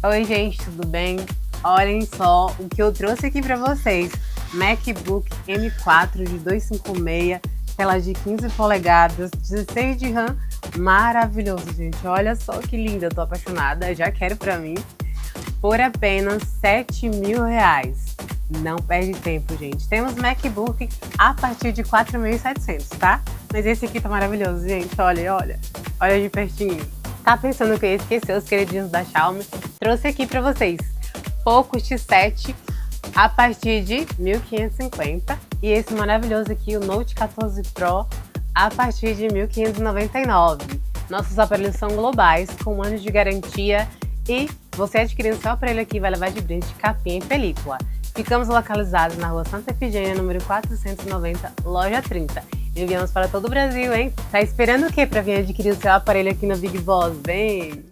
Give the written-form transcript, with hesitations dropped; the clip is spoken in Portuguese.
Oi, gente, tudo bem? Olhem só o que eu trouxe aqui para vocês. MacBook M4 de 256, tela de 15 polegadas, 16 de RAM, maravilhoso, gente. Olha só que lindo, eu tô apaixonada, já quero para mim. Por apenas R$ 7.000. Não perde tempo, gente. Temos MacBook a partir de 4.700, tá? Mas esse aqui tá maravilhoso, gente. Olha de pertinho. Tá pensando que eu ia esquecer os queridinhos da Xiaomi? Trouxe aqui pra vocês. Poco X7 a partir de 1.550 e esse maravilhoso aqui, o Note 14 Pro, a partir de 1.599. Nossos aparelhos são globais, com 1 ano de garantia e você adquirindo seu aparelho aqui vai levar de brinde capinha e película. Ficamos localizados na rua Santa Efigênia, número 490, loja 30. Enviamos para todo o Brasil, hein? Tá esperando o quê para vir adquirir o seu aparelho aqui no Big Boss? Vem!